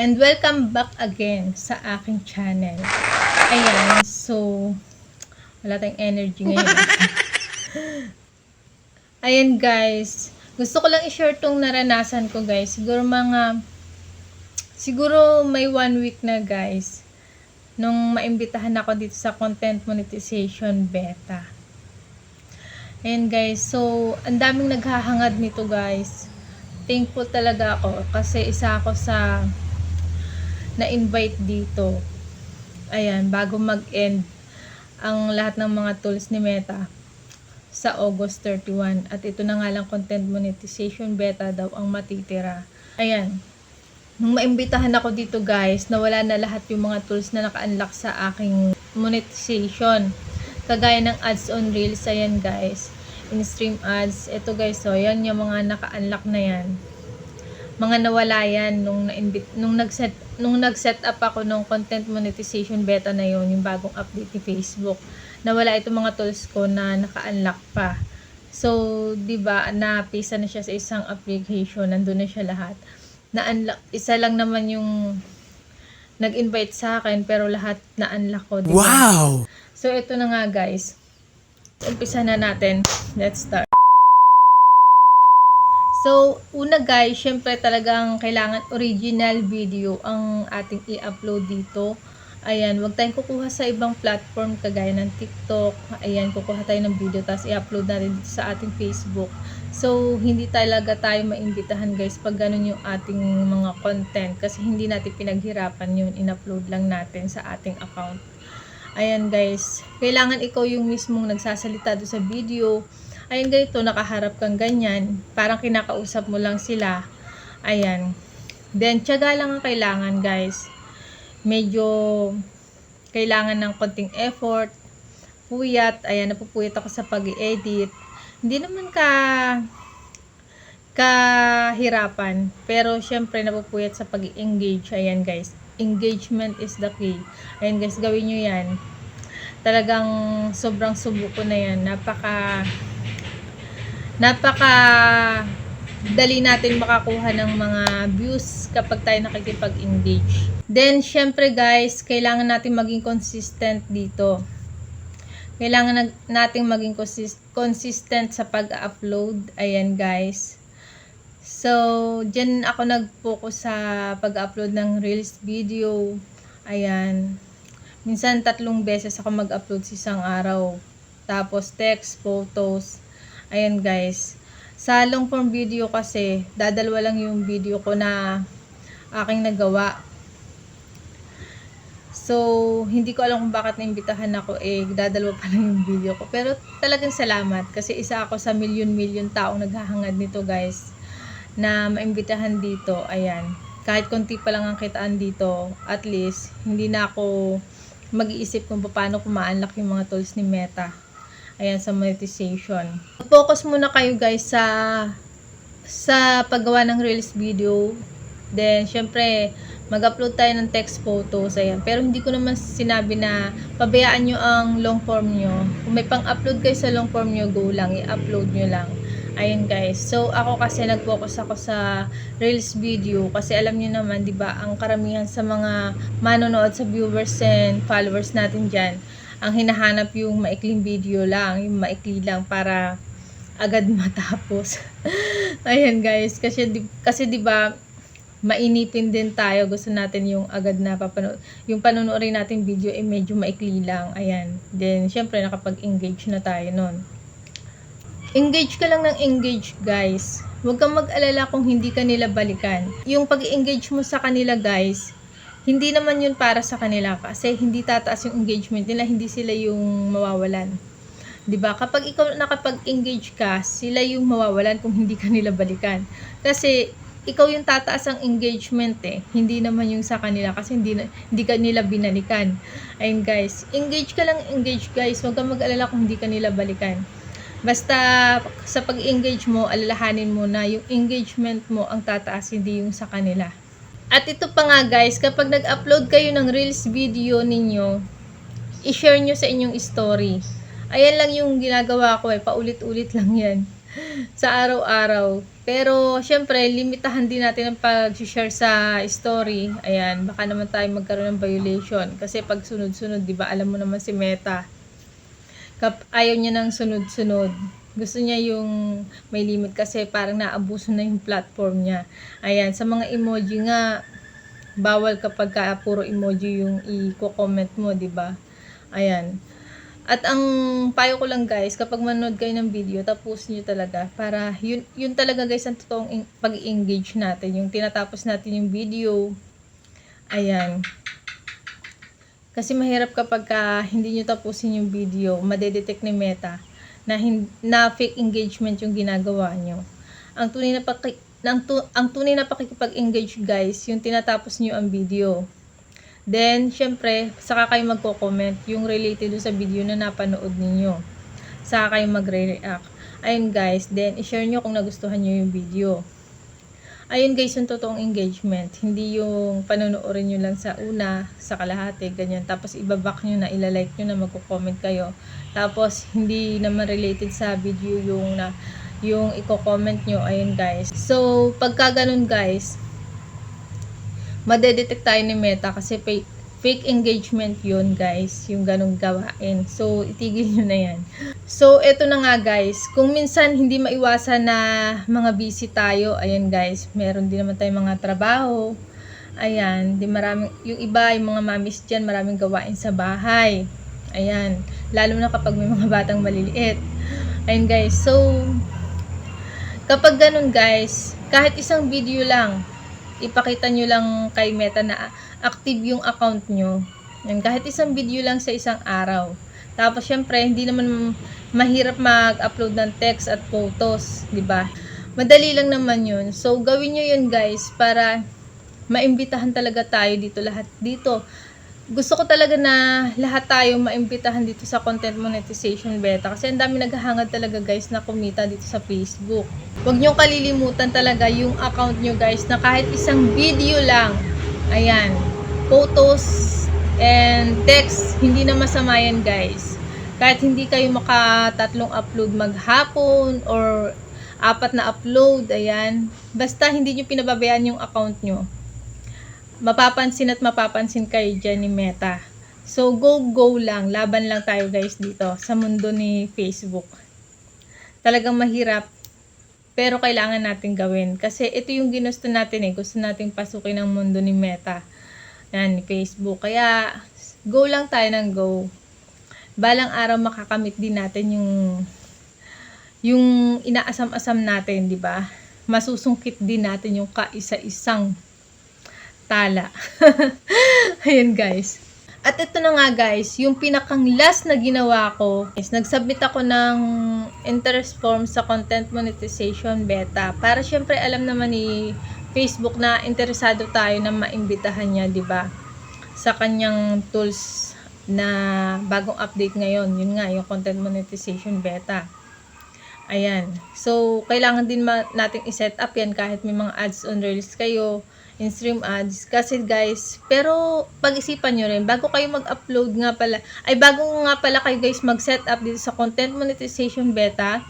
And welcome back again sa aking channel. Ayan, so wala tayong energy ngayon. Ayan guys, gusto ko lang i-share tong naranasan ko guys. Siguro may 1 week na guys, nung maimbitahan ako dito sa content monetization beta. Ayan guys, so ang daming naghahangad nito guys. Thankful talaga ako kasi isa ako sa na-invite dito. Ayan, bago mag-end ang lahat ng mga tools ni Meta sa August 31. At ito na nga lang content monetization beta daw ang matitira. Ayan. Nung maimbitahan ako dito guys, nawala na lahat yung mga tools na naka-unlock sa aking monetization. Kagaya ng ads on reels, ayan guys. In-stream ads. Ito guys, so yan yung mga naka-unlock na yan. Mga nawala yan nung nag-set up ako ng content monetization beta na yun, yung bagong update ni Facebook. Nawala itong mga tools ko na naka-unlock pa. So, 'di ba, na-paste na siya sa isang application, nandoon na siya lahat. Na-unlock, isa lang naman yung nag-invite sa akin pero lahat na-unlock ko, diba? Wow! So, ito na nga guys. Umpisa na natin. Let's start. So, una guys, syempre talagang kailangan original video ang ating i-upload dito. Ayan, wag tayong kukuha sa ibang platform kagaya ng TikTok. Ayan, kukuha tayo ng video tapos i-upload natin dito sa ating Facebook. So, hindi talaga tayo maimbitahan guys pag ganun yung ating mga content kasi hindi natin pinaghirapan yun, in-upload lang natin sa ating account. Ayan guys, kailangan ikaw yung mismong nagsasalita doon sa video. Ayan, ganito, nakaharap kang ganyan. Parang kinakausap mo lang sila. Ayan. Then, tiyaga lang ang kailangan, guys. Medyo kailangan ng konting effort. Puyat. Ayan, napupuyat ako sa pag-i-edit. Hindi naman kahirapan. Pero, syempre, napupuyat sa pag-i-engage. Ayan, guys. Engagement is the key. Ayan, guys, gawin nyo yan. Talagang sobrang subok ko na yan. Napaka dali natin makakuha ng mga views kapag tayo nakikipag-engage. Then, syempre guys, kailangan natin maging consistent dito. Kailangan natin maging consistent sa pag-upload. Ayan guys. So, dyan ako nag-focus sa pag-upload ng Reels video. Ayan. Minsan 3 beses ako mag-upload sa isang araw. Tapos text, photos. Ayan guys. Sa long form video kasi, dadalwa lang yung video ko na aking nagawa. So, hindi ko alam kung bakit naimbitahan ako dadalwa pa lang yung video ko. Pero talagang salamat kasi isa ako sa milyon-milyon taong naghahangad nito guys na maimbitahan dito. Ayan. Kahit konti pa lang ang kitaan dito, at least, hindi na ako mag-iisip kung paano ma-unlock yung mga tools ni Meta. Ayan, sa monetization. Focus muna kayo guys sa paggawa ng Reels video. Then, syempre, mag-upload tayo ng text photos. Ayan. Pero hindi ko naman sinabi na pabayaan nyo ang long form nyo. Kung may pang-upload kayo sa long form nyo, go lang. I-upload nyo lang. Ayan guys. So, ako kasi nag-focus ako sa Reels video. Kasi alam nyo naman, di ba, ang karamihan sa mga manonood sa viewers and followers natin dyan, ang hinahanap yung maikling video lang, yung maikli lang para agad matapos. Ayan guys, kasi 'di ba, mainipin din tayo, gusto natin yung agad na papanood. Yung panonoorin natin video medyo maikli lang. Ayan. Then syempre nakapag-engage na tayo noon. Engage ka lang ng engage guys. Huwag kang mag-alala kung hindi ka nila balikan. Yung pag-engage mo sa kanila guys, hindi naman yun para sa kanila kasi hindi tataas yung engagement nila, hindi sila yung mawawalan. 'Di ba? Kapag ikaw nakapag-engage ka, sila yung mawawalan kung hindi ka nila balikan. Kasi ikaw yung tataas ang engagement hindi naman yung sa kanila kasi hindi ka nila binalikan. Ayun guys, engage ka lang, engage guys. Huwag kang mag-alala kung hindi ka nila balikan. Basta sa pag-engage mo, alalahanin mo na yung engagement mo ang tataas, hindi yung sa kanila. At ito pa nga guys, kapag nag-upload kayo ng Reels video ninyo, i-share nyo sa inyong story. Ayan lang yung ginagawa ko paulit-ulit lang yan. sa araw-araw. Pero, syempre, limitahan din natin ang pag-share sa story. Ayan, baka naman tayo magkaroon ng violation. Kasi pag sunod-sunod, di ba, alam mo naman si Meta. Ayaw niya ng sunod-sunod. Gusto niya yung may limit kasi parang naabuso na yung platform niya. Ayan, sa mga emoji nga, bawal kapag puro emoji yung i-comment mo, di ba? Ayan. At ang payo ko lang guys, kapag manood kayo ng video, tapusin nyo talaga. Para yun talaga guys, ang totoong pag-engage natin. Yung tinatapos natin yung video. Ayan. Kasi mahirap kapag hindi nyo tapusin yung video, madedetect ni Meta na fake engagement yung ginagawa nyo. Ang tunay na pakikipag-engage guys, yung tinatapos nyo ang video. Then, syempre, saka kayo magko-comment yung related sa video na napanood ninyo. Saka kayo magre-react. Ayun guys, then i-share nyo kung nagustuhan nyo yung video. Ayun guys, yung totoong engagement. Hindi yung panonoorin nyo lang sa una, sa kalahati, ganyan. Tapos ibaback nyo na, ilalike nyo na magko-comment kayo. Tapos, hindi naman related sa video yung i-comment nyo. Ayun guys. So, pagka ganun guys, madedetect tayo ni Meta kasi fake engagement yun guys, yung ganong gawain. So, itigil nyo na yan. So, eto na nga guys, kung minsan hindi maiwasan na mga busy tayo, ayan guys, meron din naman tayong mga trabaho. Ayan, yung iba, yung mga mamis dyan, maraming gawain sa bahay. Ayan, lalo na kapag may mga batang maliliit. Ayan guys, so, kapag ganun guys, kahit isang video lang, ipakita nyo lang kay Meta na active yung account nyo. Yan, kahit isang video lang sa isang araw. Tapos, syempre, hindi naman mahirap mag-upload ng text at photos, di ba? Madali lang naman yun. So, gawin nyo yun, guys, para maimbitahan talaga tayo dito, lahat dito. Gusto ko talaga na lahat tayo maimbitahan dito sa content monetization beta kasi ang dami naghahangad talaga guys na kumita dito sa Facebook. Huwag nyo kalilimutan talaga yung account nyo guys na kahit isang video lang, ayan, photos and text, hindi na masama yan guys. Kahit hindi kayo makatatlong upload maghapon or 4 na upload, ayan, basta hindi nyo pinababayaan yung account nyo, mapapansin at mapapansin kayo dyan ni Meta. So, go lang. Laban lang tayo guys dito sa mundo ni Facebook. Talagang mahirap, pero kailangan natin gawin. Kasi ito yung ginusto natin eh. Gusto natin pasukin ang mundo ni Meta. Yan, ni Facebook. Kaya, go lang tayo ng go. Balang araw makakamit din natin yung inaasam-asam natin, di ba? Masusungkit din natin yung kaisa-isang tala. Ayan guys. At ito na nga guys, yung pinakang last na ginawa ko is nagsubmit ako ng interest form sa content monetization beta. Para syempre alam naman ni Facebook na interesado tayo na maimbitahan niya, di ba? Sa kanyang tools na bagong update ngayon. Yun nga, yung content monetization beta. Ayan. So, kailangan din nating i-set up yan kahit may mga ads on Reels kayo, in-stream ads. Kasi guys, pero pag-isipan nyo rin, bago kayo mag-upload nga pala, bago nga pala kayo guys mag-set up dito sa content monetization beta,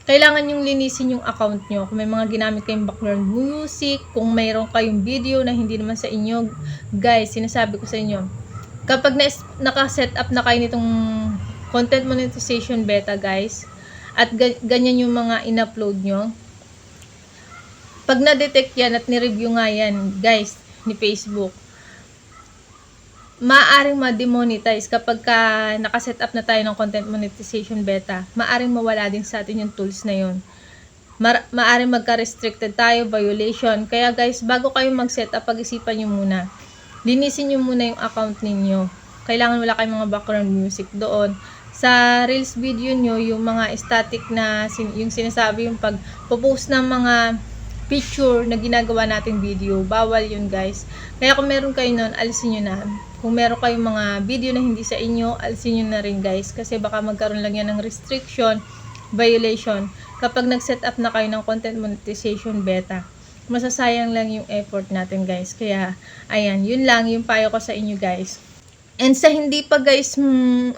kailangan yung linisin yung account nyo. Kung may mga ginamit kayong background music, kung mayroon kayong video na hindi naman sa inyo, guys, sinasabi ko sa inyo, kapag naka-set up na kayo nitong content monetization beta guys, at ganyan yung mga in-upload nyo, pag na-detect yan at ni-review nga yan, guys, ni Facebook, maaaring ma-demonetize kapag nakaset up na tayo ng content monetization beta. Maaaring mawala din sa atin yung tools na yun. Maaaring magka-restricted tayo, violation. Kaya guys, bago kayo mag-set up, pag-isipan nyo muna. Linisin nyo muna yung account ninyo. Kailangan wala kayong mga background music doon. Sa Reels video nyo, yung mga static na, yung sinasabi, yung pag-post ng mga picture na ginagawa nating video, bawal yun guys. Kaya kung meron kayo nun, alisin nyo na. Kung meron kayong mga video na hindi sa inyo, alisin nyo na rin guys. Kasi baka magkaroon lang yan ng restriction, violation. Kapag nag-set up na kayo ng content monetization beta, masasayang lang yung effort natin guys. Kaya, ayan, yun lang yung payo ko sa inyo guys. And sa hindi pa guys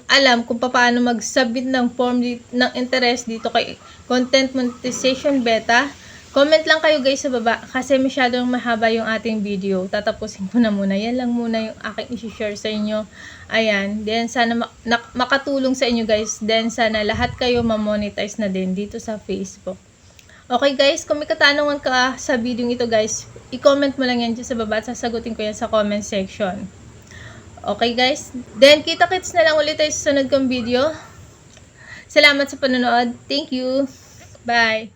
alam kung paano mag-submit ng form ng interest dito kay Content Monetization Beta, comment lang kayo guys sa baba kasi masyadong mahaba yung ating video. Tatapusin ko na muna. Yan lang muna yung aking i-share sa inyo. Ayan. Then sana makatulong sa inyo guys. Then sana lahat kayo ma-monetize na din dito sa Facebook. Okay guys, kung may katanungan ka sa video ito guys, i-comment mo lang yan dyan sa baba at sasagutin ko yan sa comment section. Okay guys, then kita-kits na lang ulit tayo sa sunod kong video. Salamat sa panonood. Thank you. Bye.